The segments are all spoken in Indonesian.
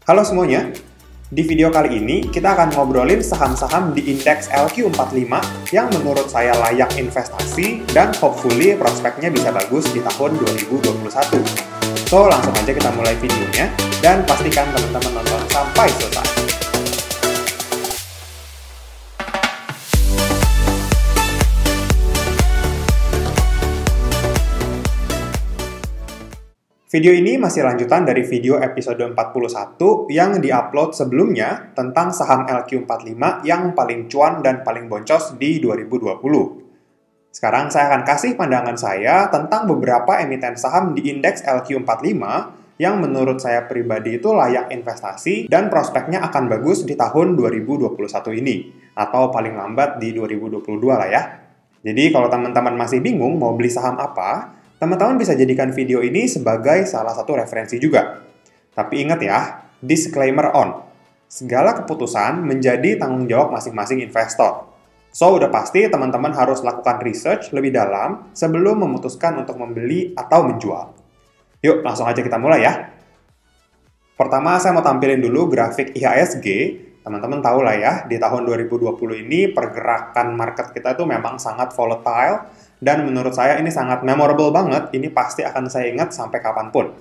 Halo semuanya, di video kali ini kita akan ngobrolin saham-saham di indeks LQ45 yang menurut saya layak investasi dan hopefully prospeknya bisa bagus di tahun 2021. So, langsung aja kita mulai videonya dan pastikan teman-teman nonton sampai selesai. Video ini masih lanjutan dari video episode 41 yang diupload sebelumnya tentang saham LQ45 yang paling cuan dan paling boncos di 2020. Sekarang saya akan kasih pandangan saya tentang beberapa emiten saham di indeks LQ45 yang menurut saya pribadi itu layak investasi dan prospeknya akan bagus di tahun 2021 ini, atau paling lambat di 2022 lah ya. Jadi kalau teman-teman masih bingung mau beli saham apa, teman-teman bisa jadikan video ini sebagai salah satu referensi juga. Tapi ingat ya, disclaimer on. Segala keputusan menjadi tanggung jawab masing-masing investor. So, udah pasti teman-teman harus lakukan research lebih dalam sebelum memutuskan untuk membeli atau menjual. Yuk, langsung aja kita mulai ya. Pertama, saya mau tampilin dulu grafik IHSG. Teman-teman tahu lah ya, di tahun 2020 ini pergerakan market kita itu memang sangat volatile, dan menurut saya ini sangat memorable banget, ini pasti akan saya ingat sampai kapanpun.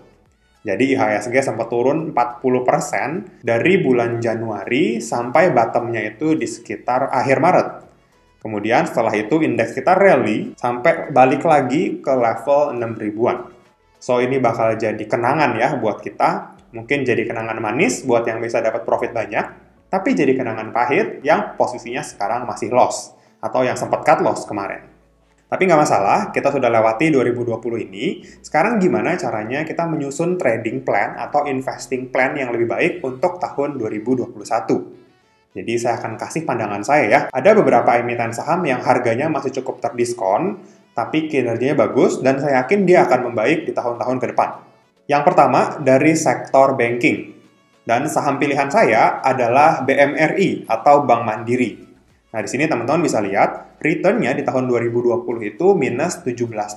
Jadi IHSG sempat turun 40% dari bulan Januari sampai bottomnya itu di sekitar akhir Maret. Kemudian setelah itu indeks kita rally sampai balik lagi ke level 6 ribuan. So ini bakal jadi kenangan ya buat kita, mungkin jadi kenangan manis buat yang bisa dapat profit banyak, tapi jadi kenangan pahit yang posisinya sekarang masih loss, atau yang sempat cut loss kemarin. Tapi nggak masalah, kita sudah lewati 2020 ini. Sekarang gimana caranya kita menyusun trading plan atau investing plan yang lebih baik untuk tahun 2021? Jadi saya akan kasih pandangan saya ya. Ada beberapa emiten saham yang harganya masih cukup terdiskon, tapi kinerjanya bagus dan saya yakin dia akan membaik di tahun-tahun ke depan. Yang pertama, dari sektor banking. Dan saham pilihan saya adalah BMRI atau Bank Mandiri. Nah, di sini teman-teman bisa lihat, return-nya di tahun 2020 itu minus 17%.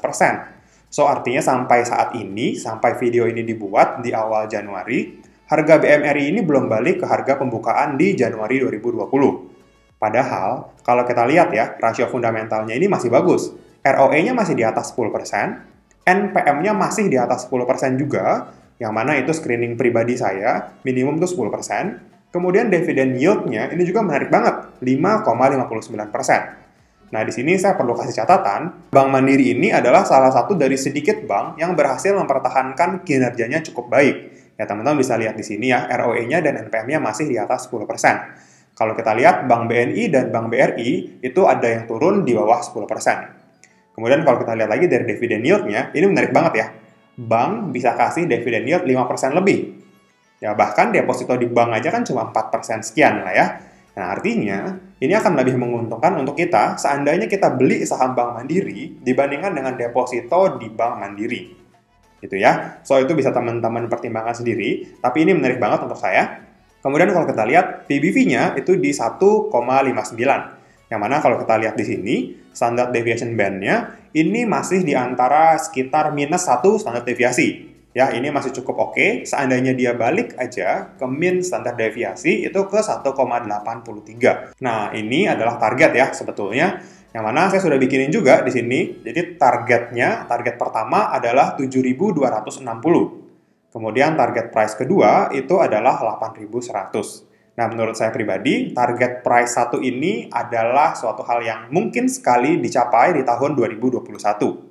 So, artinya sampai saat ini, sampai video ini dibuat di awal Januari, harga BMRI ini belum balik ke harga pembukaan di Januari 2020. Padahal, kalau kita lihat ya, rasio fundamentalnya ini masih bagus. ROE-nya masih di atas 10%, NPM-nya masih di atas 10% juga, yang mana itu screening pribadi saya, minimum itu 10%. Kemudian dividen yield-nya ini juga menarik banget, 5,59%. Nah, di sini saya perlu kasih catatan, Bank Mandiri ini adalah salah satu dari sedikit bank yang berhasil mempertahankan kinerjanya cukup baik. Ya, teman-teman bisa lihat di sini ya, ROE-nya dan NPM-nya masih di atas 10%. Kalau kita lihat, Bank BNI dan Bank BRI itu ada yang turun di bawah 10%. Kemudian kalau kita lihat lagi dari dividen yield-nya, ini menarik banget ya. Bank bisa kasih dividen yield 5% lebih. Ya, bahkan deposito di bank aja kan cuma 4% sekian lah ya. Nah, artinya ini akan lebih menguntungkan untuk kita seandainya kita beli saham Bank Mandiri dibandingkan dengan deposito di Bank Mandiri. Gitu ya. So, itu bisa teman-teman pertimbangkan sendiri, tapi ini menarik banget untuk saya. Kemudian kalau kita lihat, PBV-nya itu di 1,59. Yang mana kalau kita lihat di sini, standard deviation band-nya ini masih di antara sekitar minus 1 standar deviasi. Ya, ini masih cukup oke. Seandainya dia balik aja ke mean standar deviasi itu ke 1,83. Nah, ini adalah target ya sebetulnya. Yang mana saya sudah bikinin juga di sini. Jadi target pertama adalah 7.260. Kemudian target price kedua itu adalah 8.100. Nah, menurut saya pribadi, target price 1 ini adalah suatu hal yang mungkin sekali dicapai di tahun 2021.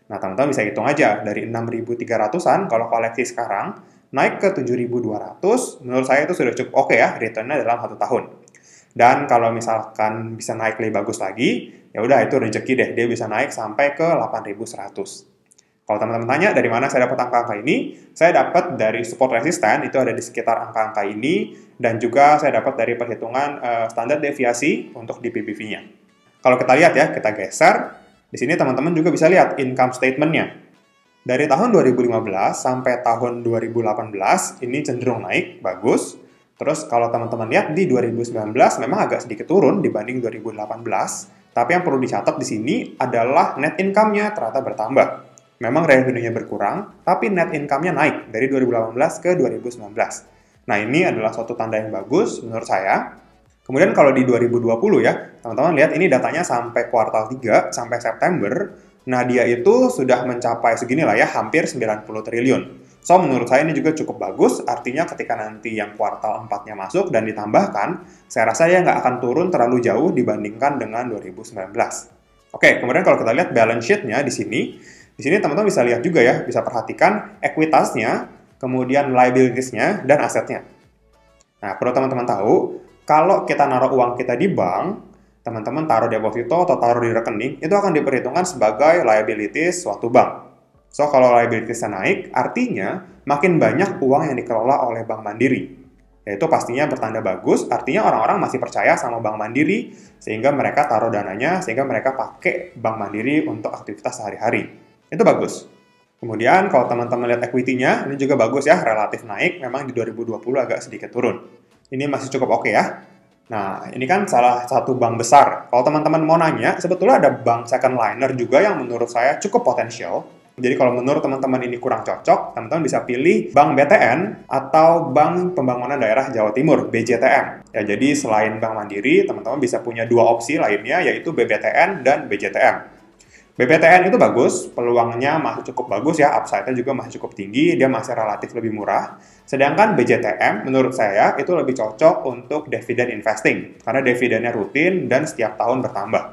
Nah, teman-teman bisa hitung aja, dari 6.300-an kalau koleksi sekarang, naik ke 7.200, menurut saya itu sudah cukup oke ya, return-nya dalam 1 tahun. Dan kalau misalkan bisa naik lebih bagus lagi, ya udah itu rezeki deh, dia bisa naik sampai ke 8.100. Kalau teman-teman tanya dari mana saya dapat angka-angka ini, saya dapat dari support resisten, itu ada di sekitar angka-angka ini, dan juga saya dapat dari perhitungan standar deviasi untuk di PBV-nya. Kalau kita lihat ya, kita geser, di sini teman-teman juga bisa lihat income statement-nya. Dari tahun 2015 sampai tahun 2018, ini cenderung naik, bagus. Terus kalau teman-teman lihat di 2019 memang agak sedikit turun dibanding 2018, tapi yang perlu dicatat di sini adalah net income-nya ternyata bertambah. Memang revenue-nya berkurang, tapi net income-nya naik dari 2018 ke 2019. Nah, ini adalah suatu tanda yang bagus menurut saya. Kemudian kalau di 2020 ya, teman-teman lihat ini datanya sampai kuartal 3, sampai September. Nah, dia itu sudah mencapai segini lah ya, hampir 90 triliun. So, menurut saya ini juga cukup bagus, artinya ketika nanti yang kuartal 4-nya masuk dan ditambahkan, saya rasa ya nggak akan turun terlalu jauh dibandingkan dengan 2019. Oke, kemudian kalau kita lihat balance sheet-nya di sini teman-teman bisa lihat juga ya, bisa perhatikan ekuitasnya, kemudian liabilities-nya, dan asetnya. Nah, perlu teman-teman tahu, kalau kita naruh uang kita di bank, teman-teman taruh deposito atau taruh di rekening, itu akan diperhitungkan sebagai liabilities suatu bank. So, kalau liabilities-nya naik, artinya makin banyak uang yang dikelola oleh Bank Mandiri. Yaitu pastinya bertanda bagus, artinya orang-orang masih percaya sama Bank Mandiri, sehingga mereka taruh dananya, sehingga mereka pakai Bank Mandiri untuk aktivitas sehari-hari. Itu bagus. Kemudian kalau teman-teman lihat equity-nya, ini juga bagus ya, relatif naik, memang di 2020 agak sedikit turun. Ini masih cukup oke ya. Nah, ini kan salah satu bank besar. Kalau teman-teman mau nanya, sebetulnya ada bank second liner juga yang menurut saya cukup potensial. Jadi kalau menurut teman-teman ini kurang cocok, teman-teman bisa pilih Bank BTN atau Bank Pembangunan Daerah Jawa Timur, BJTM. Ya, jadi selain Bank Mandiri, teman-teman bisa punya dua opsi lainnya, yaitu BBTN dan BJTM. BBTN itu bagus, peluangnya masih cukup bagus ya, upside-nya juga masih cukup tinggi, dia masih relatif lebih murah. Sedangkan BJTM menurut saya itu lebih cocok untuk dividend investing, karena dividennya rutin dan setiap tahun bertambah.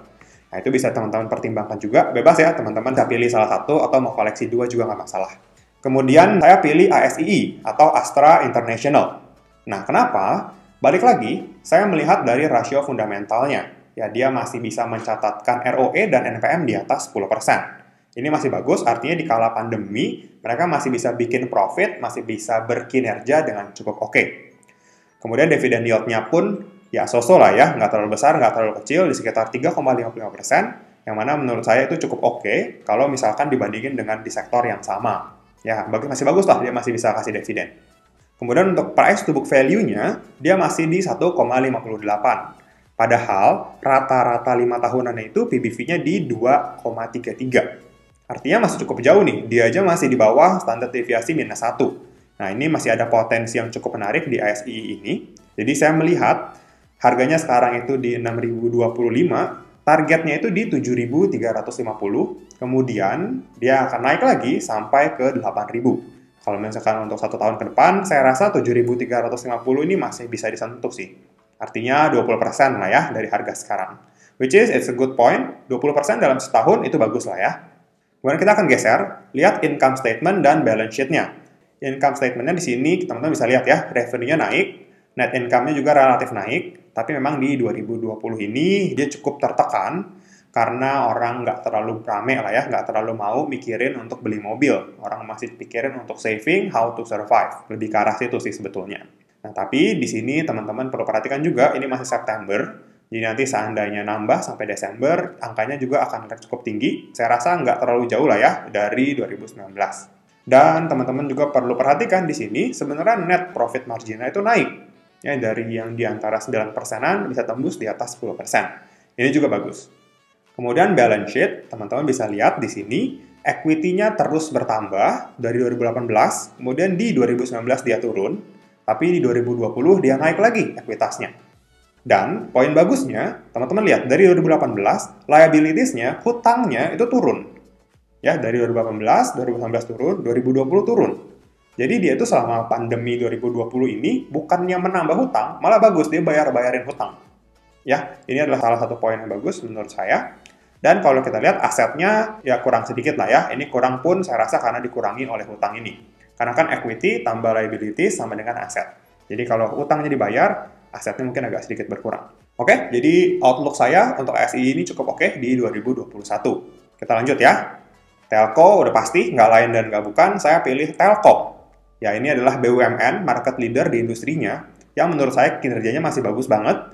Nah, itu bisa teman-teman pertimbangkan juga, bebas ya, teman-teman bisa pilih salah satu atau mau koleksi dua juga nggak masalah. Kemudian saya pilih ASII atau Astra International. Nah, kenapa? Balik lagi, saya melihat dari rasio fundamentalnya. Ya, dia masih bisa mencatatkan ROE dan NPM di atas 10%. Ini masih bagus, artinya di kala pandemi, mereka masih bisa bikin profit, masih bisa berkinerja dengan cukup oke. Kemudian dividen yield-nya pun, ya so-so lah ya, nggak terlalu besar, nggak terlalu kecil, di sekitar 3,55%, yang mana menurut saya itu cukup oke, kalau misalkan dibandingin dengan di sektor yang sama. Ya, masih bagus lah, dia masih bisa kasih dividen. Kemudian untuk price to book value-nya, dia masih di 1,58. Padahal rata-rata 5 tahunannya itu PBV-nya di 2,33. Artinya masih cukup jauh nih, dia aja masih di bawah standar deviasi minus 1. Nah, ini masih ada potensi yang cukup menarik di ASI ini. Jadi saya melihat harganya sekarang itu di 6.025, targetnya itu di 7.350, kemudian dia akan naik lagi sampai ke 8.000. Kalau misalkan untuk 1 tahun ke depan, saya rasa 7.350 ini masih bisa disentuh sih. Artinya 20% lah ya dari harga sekarang. Which is, it's a good point. 20% dalam setahun itu bagus lah ya. Kemudian kita akan geser, lihat income statement dan balance sheet-nya. Income statement-nya di sini, teman-teman bisa lihat ya, revenue-nya naik, net income-nya juga relatif naik, tapi memang di 2020 ini dia cukup tertekan, karena orang nggak terlalu rame lah ya, nggak terlalu mau mikirin untuk beli mobil. Orang masih pikirin untuk saving, how to survive. Lebih ke arah situ sih sebetulnya. Nah, tapi di sini teman-teman perlu perhatikan juga, ini masih September, jadi nanti seandainya nambah sampai Desember, angkanya juga akan cukup tinggi. Saya rasa nggak terlalu jauh lah ya dari 2019. Dan teman-teman juga perlu perhatikan di sini, sebenarnya net profit margin-nya itu naik. Ya, dari yang di antara 9%-an bisa tembus di atas 10%. Ini juga bagus. Kemudian balance sheet, teman-teman bisa lihat di sini, equity-nya terus bertambah dari 2018, kemudian di 2019 dia turun, tapi di 2020 dia naik lagi ekuitasnya. Dan poin bagusnya, teman-teman lihat, dari 2018, liabilities-nya, hutangnya itu turun. Ya, dari 2018, 2019 turun, 2020 turun. Jadi dia itu selama pandemi 2020 ini, bukannya menambah hutang, malah bagus, dia bayarin hutang. Ya, ini adalah salah satu poin yang bagus menurut saya. Dan kalau kita lihat asetnya, ya kurang sedikit lah ya. Ini kurang pun saya rasa karena dikurangi oleh hutang ini. Karena kan equity tambah liability sama dengan aset. Jadi kalau utangnya dibayar, asetnya mungkin agak sedikit berkurang. Oke, jadi outlook saya untuk ASI ini cukup oke di 2021. Kita lanjut ya. Telco udah pasti, nggak lain dan nggak bukan, saya pilih Telkom. Ya, ini adalah BUMN, market leader di industrinya, yang menurut saya kinerjanya masih bagus banget.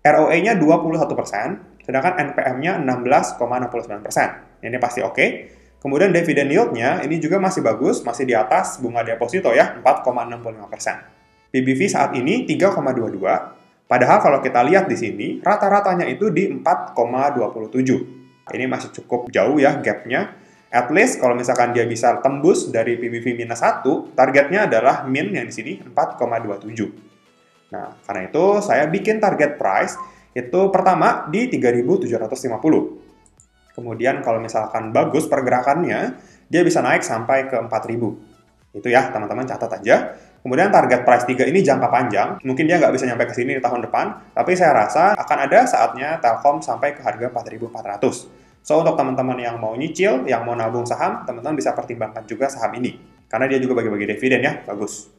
ROE-nya 21%, sedangkan NPM-nya 16,69%. Ini pasti oke. Kemudian dividend yield-nya ini juga masih bagus, masih di atas bunga deposito ya, 4,65%. PBV saat ini 3,22, padahal kalau kita lihat di sini, rata-ratanya itu di 4,27. Ini masih cukup jauh ya gap-nya. At least kalau misalkan dia bisa tembus dari PBV minus 1, targetnya adalah min yang di sini 4,27. Nah, karena itu saya bikin target price itu pertama di 3.750. Kemudian kalau misalkan bagus pergerakannya, dia bisa naik sampai ke 4.000. Itu ya, teman-teman catat aja. Kemudian target price 3 ini jangka panjang, mungkin dia nggak bisa nyampe ke sini di tahun depan, tapi saya rasa akan ada saatnya Telkom sampai ke harga 4.400. So, untuk teman-teman yang mau nyicil, yang mau nabung saham, teman-teman bisa pertimbangkan juga saham ini. Karena dia juga bagi-bagi dividen ya, bagus.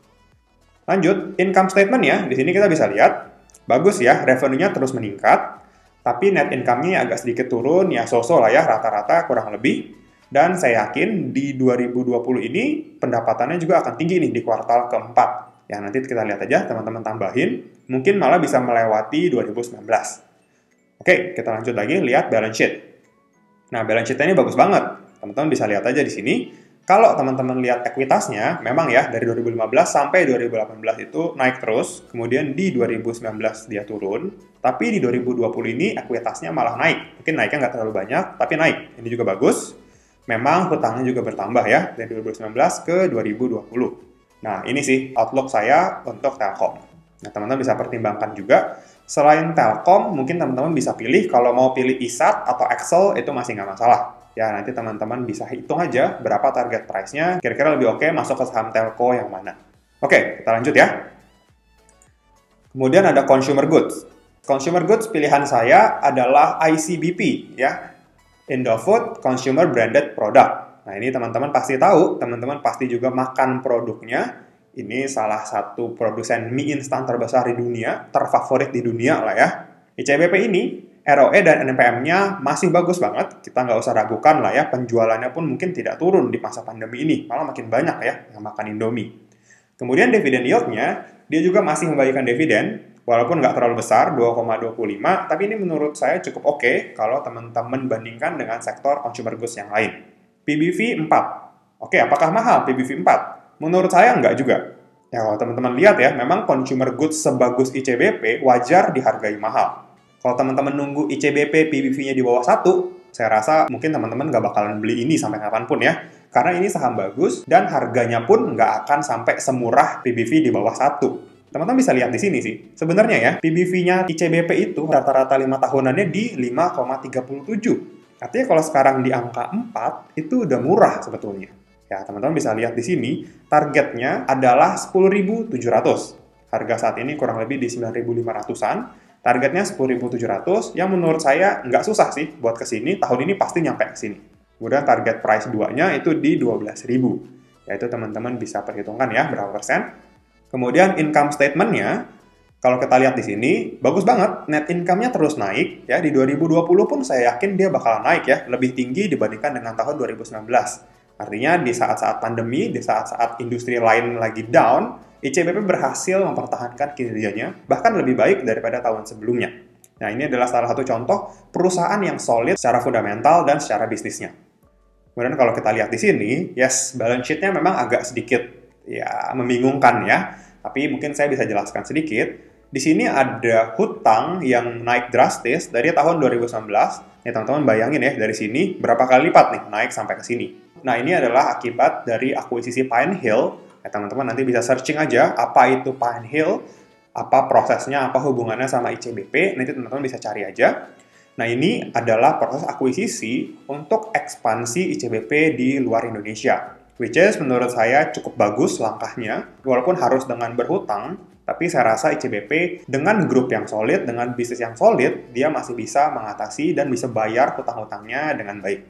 Lanjut, income statement-nya, di sini kita bisa lihat, bagus ya, revenue-nya terus meningkat, tapi net income-nya agak sedikit turun, ya so-so lah ya, rata-rata kurang lebih. Dan saya yakin di 2020 ini pendapatannya juga akan tinggi nih di kuartal keempat. Ya nanti kita lihat aja teman-teman tambahin, mungkin malah bisa melewati 2019. Oke, kita lanjut lagi lihat balance sheet. Nah, balance sheet-nya ini bagus banget. Teman-teman bisa lihat aja di sini. Kalau teman-teman lihat ekuitasnya, memang ya dari 2015 sampai 2018 itu naik terus, kemudian di 2019 dia turun, tapi di 2020 ini ekuitasnya malah naik. Mungkin naiknya nggak terlalu banyak, tapi naik. Ini juga bagus. Memang hutangnya juga bertambah ya, dari 2019 ke 2020. Nah, ini sih outlook saya untuk Telkom. Nah, teman-teman bisa pertimbangkan juga, selain Telkom, mungkin teman-teman bisa pilih, kalau mau pilih ISAT atau Excel, itu masih nggak masalah. Ya, nanti teman-teman bisa hitung aja berapa target price-nya, kira-kira lebih oke masuk ke saham telco yang mana. Oke, kita lanjut ya. Kemudian ada consumer goods. Consumer goods pilihan saya adalah ICBP, ya. Indofood Consumer Branded Product. Nah, ini teman-teman pasti tahu, teman-teman pasti juga makan produknya. Ini salah satu produsen mie instan terbesar di dunia, terfavorit di dunia lah ya. ICBP ini, ROE dan NPM-nya masih bagus banget, kita nggak usah ragukan lah ya, penjualannya pun mungkin tidak turun di masa pandemi ini, malah makin banyak ya yang makan Indomie. Kemudian dividen yield-nya, dia juga masih membagikan dividen, walaupun nggak terlalu besar, 2,25, tapi ini menurut saya cukup oke kalau teman-teman bandingkan dengan sektor consumer goods yang lain. PBV 4. Oke, apakah mahal PBV 4? Menurut saya nggak juga. Ya, kalau teman-teman lihat ya, memang consumer goods sebagus ICBP wajar dihargai mahal. Kalau teman-teman nunggu ICBP PBV-nya di bawah 1, saya rasa mungkin teman-teman nggak bakalan beli ini sampai kapanpun ya. Karena ini saham bagus, dan harganya pun nggak akan sampai semurah PBV di bawah 1. Teman-teman bisa lihat di sini sih. Sebenarnya ya, PBV-nya ICBP itu rata-rata 5 tahunannya di 5,37. Artinya kalau sekarang di angka 4, itu udah murah sebetulnya. Ya, teman-teman bisa lihat di sini, targetnya adalah 10.700. Harga saat ini kurang lebih di 9.500-an. Targetnya 10.700, yang menurut saya nggak susah sih buat ke sini. Tahun ini pasti nyampe ke sini. Kemudian target price 2-nya itu di 12.000. Yaitu teman-teman bisa perhitungkan ya berapa persen. Kemudian income statement-nya, kalau kita lihat di sini, bagus banget. Net income-nya terus naik. Ya, di 2020 pun saya yakin dia bakalan naik ya, lebih tinggi dibandingkan dengan tahun 2019. Artinya di saat-saat pandemi, di saat-saat industri lain lagi down, ICBP berhasil mempertahankan kinerjanya, bahkan lebih baik daripada tahun sebelumnya. Nah, ini adalah salah satu contoh perusahaan yang solid secara fundamental dan secara bisnisnya. Kemudian kalau kita lihat di sini, yes, balance sheet-nya memang agak sedikit ya membingungkan ya. Tapi mungkin saya bisa jelaskan sedikit. Di sini ada hutang yang naik drastis dari tahun 2019. Ya teman-teman bayangin ya dari sini berapa kali lipat nih naik sampai ke sini. Nah ini adalah akibat dari akuisisi Pine Hill. Ya teman-teman nanti bisa searching aja apa itu Pine Hill, apa prosesnya, apa hubungannya sama ICBP. Nanti teman-teman bisa cari aja. Nah ini adalah proses akuisisi untuk ekspansi ICBP di luar Indonesia. Which is menurut saya cukup bagus langkahnya, walaupun harus dengan berhutang, tapi saya rasa ICBP dengan grup yang solid, dengan bisnis yang solid, dia masih bisa mengatasi dan bisa bayar hutang-hutangnya dengan baik.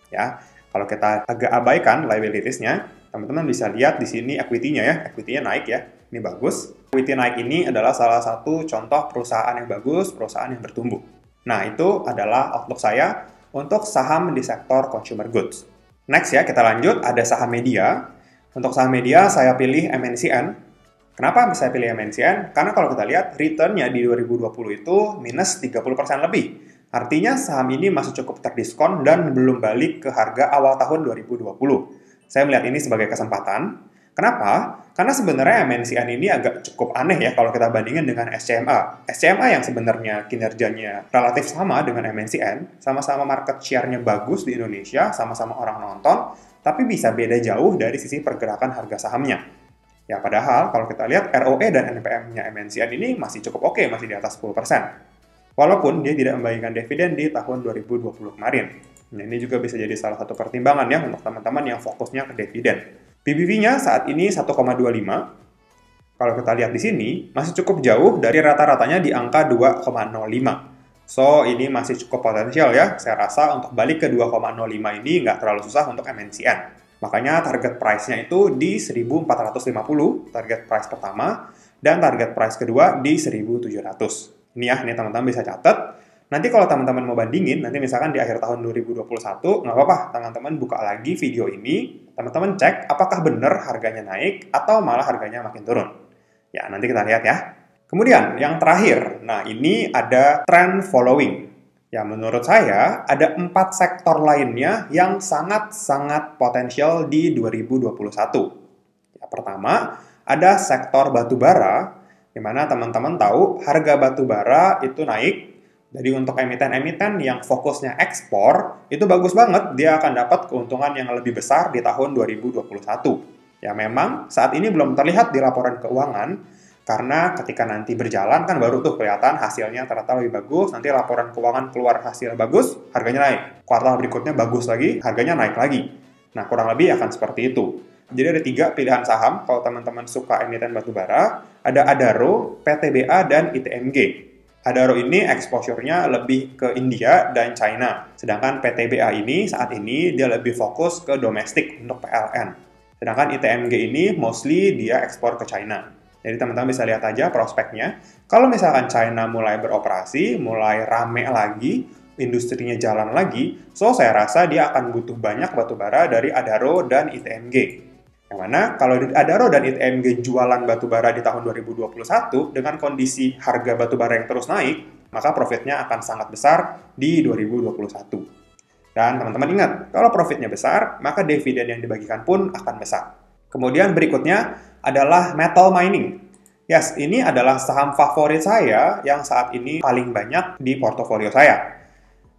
Ya, kalau kita agak abaikan liabilities-nya, teman-teman bisa lihat di sini equity-nya ya, equity-nya naik ya, ini bagus. Equity naik ini adalah salah satu contoh perusahaan yang bagus, perusahaan yang bertumbuh. Nah, itu adalah outlook saya untuk saham di sektor consumer goods. Next ya, kita lanjut, ada saham media. Untuk saham media, saya pilih MNCN. Kenapa saya pilih MNCN? Karena kalau kita lihat, return-nya di 2020 itu minus 30% lebih. Artinya saham ini masih cukup terdiskon dan belum balik ke harga awal tahun 2020. Saya melihat ini sebagai kesempatan. Kenapa? Karena sebenarnya MNCN ini agak cukup aneh ya kalau kita bandingin dengan SCMA. SCMA yang sebenarnya kinerjanya relatif sama dengan MNCN, sama-sama market share-nya bagus di Indonesia, sama-sama orang nonton, tapi bisa beda jauh dari sisi pergerakan harga sahamnya. Ya padahal kalau kita lihat ROE dan NPM-nya MNCN ini masih cukup oke, masih di atas 10%. Walaupun dia tidak membagikan dividen di tahun 2020 kemarin. Nah, ini juga bisa jadi salah satu pertimbangan ya untuk teman-teman yang fokusnya ke dividen. PBV-nya saat ini 1,25. Kalau kita lihat di sini, masih cukup jauh dari rata-ratanya di angka 2,05. So, ini masih cukup potensial ya. Saya rasa untuk balik ke 2,05 ini nggak terlalu susah untuk MNCN. Makanya target price-nya itu di 1.450, target price pertama, dan target price kedua di 1.700. Ini ya, ini teman-teman bisa catat. Nanti kalau teman-teman mau bandingin, nanti misalkan di akhir tahun 2021, nggak apa-apa, teman-teman buka lagi video ini, teman-teman cek apakah benar harganya naik atau malah harganya makin turun. Ya, nanti kita lihat ya. Kemudian, yang terakhir, nah ini ada trend following. Ya, menurut saya, ada 4 sektor lainnya yang sangat-sangat potensial di 2021. Ya, pertama, ada sektor batubara, di mana teman-teman tahu harga batubara itu naik. Jadi untuk emiten-emiten yang fokusnya ekspor, itu bagus banget, dia akan dapat keuntungan yang lebih besar di tahun 2021. Ya memang saat ini belum terlihat di laporan keuangan, karena ketika nanti berjalan kan baru tuh kelihatan hasilnya ternyata lebih bagus, nanti laporan keuangan keluar hasil bagus, harganya naik. Kuartal berikutnya bagus lagi, harganya naik lagi. Nah kurang lebih akan seperti itu. Jadi ada 3 pilihan saham kalau teman-teman suka emiten batubara, ada Adaro, PTBA, dan ITMG. Adaro ini exposure-nya lebih ke India dan China. Sedangkan PTBA ini saat ini dia lebih fokus ke domestik untuk PLN. Sedangkan ITMG ini mostly dia ekspor ke China. Jadi teman-teman bisa lihat aja prospeknya. Kalau misalkan China mulai beroperasi, mulai rame lagi, industrinya jalan lagi, so saya rasa dia akan butuh banyak batubara dari Adaro dan ITMG. Yang mana kalau Adaro dan ITMG jualan batubara di tahun 2021 dengan kondisi harga batubara yang terus naik, maka profitnya akan sangat besar di 2021. Dan teman-teman ingat, kalau profitnya besar, maka dividen yang dibagikan pun akan besar. Kemudian berikutnya adalah metal mining. Yes, ini adalah saham favorit saya yang saat ini paling banyak di portofolio saya.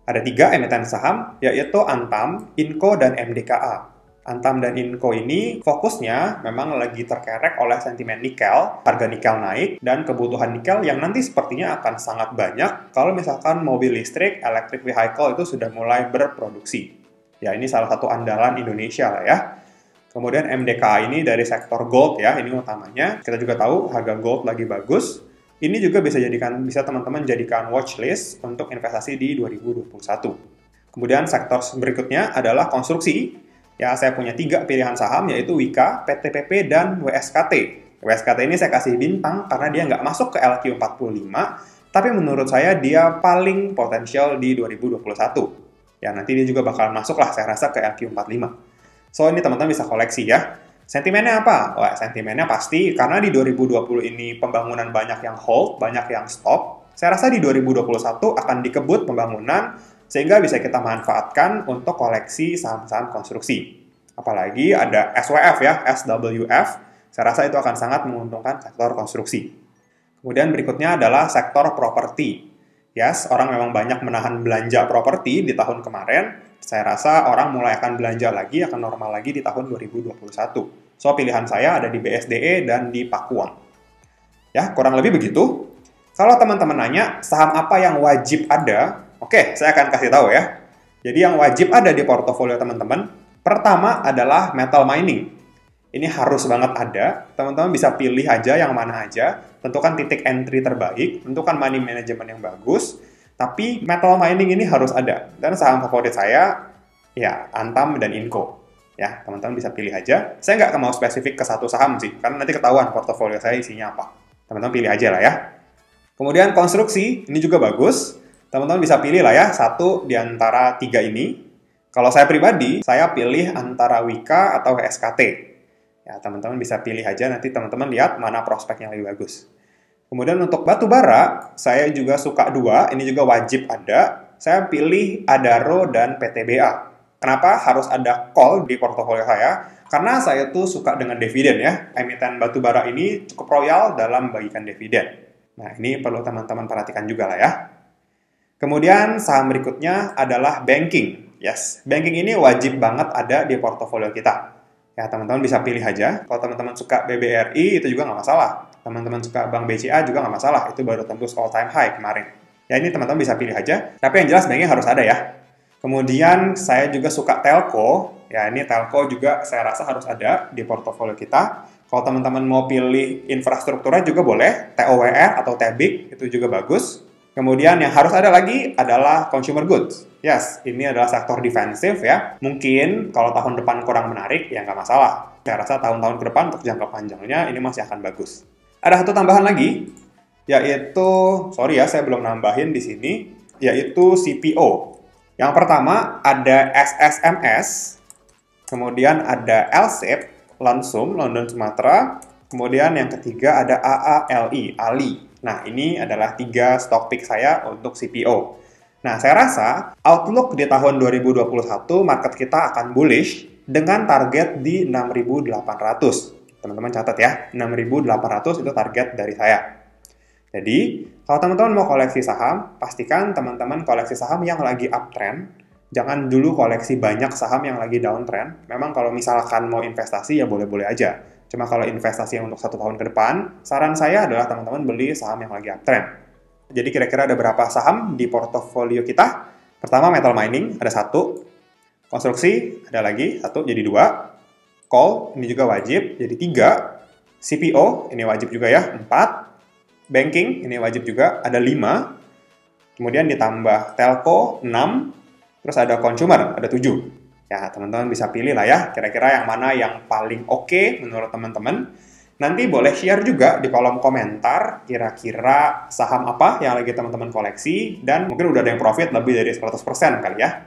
Ada 3 emiten saham, yaitu Antam, Inco, dan MDKA. Antam dan Inco ini fokusnya memang lagi terkerek oleh sentimen nikel, harga nikel naik, dan kebutuhan nikel yang nanti sepertinya akan sangat banyak kalau misalkan mobil listrik, electric vehicle itu sudah mulai berproduksi. Ya, ini salah satu andalan Indonesia lah ya. Kemudian MDKA ini dari sektor gold ya, ini utamanya. Kita juga tahu harga gold lagi bagus. Ini juga bisa teman-teman jadikan watchlist untuk investasi di 2021. Kemudian sektor berikutnya adalah konstruksi. Ya, saya punya 3 pilihan saham, yaitu Wika, PTPP, dan WSKT. WSKT ini saya kasih bintang karena dia nggak masuk ke LQ45, tapi menurut saya dia paling potensial di 2021. Ya, nanti dia juga bakal masuk lah, saya rasa, ke LQ45. So, ini teman-teman bisa koleksi ya. Sentimennya apa? Wah, sentimennya pasti karena di 2020 ini pembangunan banyak yang hold, banyak yang stop. Saya rasa di 2021 akan dikebut pembangunan, sehingga bisa kita manfaatkan untuk koleksi saham-saham konstruksi. Apalagi ada SWF ya, SWF, saya rasa itu akan sangat menguntungkan sektor konstruksi. Kemudian berikutnya adalah sektor properti. Yes, orang memang banyak menahan belanja properti di tahun kemarin, saya rasa orang mulai akan belanja lagi, akan normal lagi di tahun 2021. So, pilihan saya ada di BSDE dan di Pakuwon. Ya, kurang lebih begitu. Kalau teman-teman nanya, saham apa yang wajib ada? Oke, saya akan kasih tahu ya. Jadi yang wajib ada di portofolio teman-teman, pertama adalah metal mining. Ini harus banget ada. Teman-teman bisa pilih aja yang mana aja. Tentukan titik entry terbaik, tentukan money management yang bagus. Tapi metal mining ini harus ada. Dan saham favorit saya, ya Antam dan Inco. Ya, teman-teman bisa pilih aja. Saya nggak mau spesifik ke satu saham sih, karena nanti ketahuan portofolio saya isinya apa. Teman-teman pilih aja lah ya. Kemudian konstruksi, ini juga bagus. Teman-teman bisa pilih lah ya, satu di antara 3 ini. Kalau saya pribadi, saya pilih antara Wika atau SKT. Ya, teman-teman bisa pilih aja, nanti teman-teman lihat mana prospek yang lebih bagus. Kemudian untuk batu bara, saya juga suka 2, ini juga wajib ada. Saya pilih Adaro dan PTBA. Kenapa harus ada call di portofolio saya? Karena saya tuh suka dengan dividen ya. Emiten batubara ini cukup royal dalam bagikan dividen. Nah, ini perlu teman-teman perhatikan juga lah ya. Kemudian saham berikutnya adalah banking. Yes, banking ini wajib banget ada di portofolio kita. Ya, teman-teman bisa pilih aja. Kalau teman-teman suka BBRI, itu juga nggak masalah. Teman-teman suka Bank BCA juga nggak masalah. Itu baru tembus all time high kemarin. Ya, ini teman-teman bisa pilih aja. Tapi yang jelas banking harus ada ya. Kemudian saya juga suka telco. Ya, ini telco juga saya rasa harus ada di portofolio kita. Kalau teman-teman mau pilih infrastrukturnya juga boleh. TOWR atau TEBIK, itu juga bagus. Kemudian yang harus ada lagi adalah consumer goods. Yes, ini adalah sektor defensif ya. Mungkin kalau tahun depan kurang menarik, ya nggak masalah. Saya rasa tahun-tahun ke depan untuk jangka panjangnya ini masih akan bagus. Ada satu tambahan lagi, yaitu, sorry ya saya belum nambahin di sini, yaitu CPO. Yang pertama ada SSMS, kemudian ada LSIP, Lansum, London Sumatera, kemudian yang ketiga ada AALI, ALI. Nah, ini adalah 3 stock pick saya untuk CPO. Nah, saya rasa outlook di tahun 2021 market kita akan bullish dengan target di 6.800. Teman-teman catat ya, 6.800 itu target dari saya. Jadi, kalau teman-teman mau koleksi saham, pastikan teman-teman koleksi saham yang lagi uptrend. Jangan dulu koleksi banyak saham yang lagi downtrend. Memang kalau misalkan mau investasi ya boleh-boleh aja. Cuma kalau investasi yang untuk 1 tahun ke depan, saran saya adalah teman-teman beli saham yang lagi uptrend. Jadi kira-kira ada berapa saham di portofolio kita? Pertama, metal mining, ada 1. Konstruksi, ada lagi 1, jadi 2. Coal, ini juga wajib, jadi 3. CPO, ini wajib juga ya, 4. Banking, ini wajib juga, ada 5. Kemudian ditambah telco, 6. Terus ada consumer, ada 7. Ya, teman-teman bisa pilih lah ya, kira-kira yang mana yang paling oke menurut teman-teman. Nanti boleh share juga di kolom komentar, kira-kira saham apa yang lagi teman-teman koleksi, dan mungkin udah ada yang profit lebih dari 100% kali ya.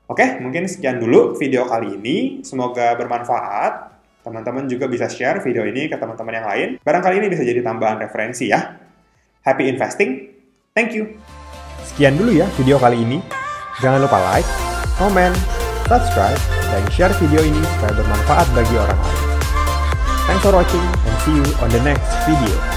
Oke, mungkin sekian dulu video kali ini. Semoga bermanfaat. Teman-teman juga bisa share video ini ke teman-teman yang lain. Barangkali ini bisa jadi tambahan referensi ya. Happy investing. Thank you. Sekian dulu ya video kali ini. Jangan lupa like, comment, subscribe, dan share video ini supaya bermanfaat bagi orang lain. Thanks for watching and see you on the next video.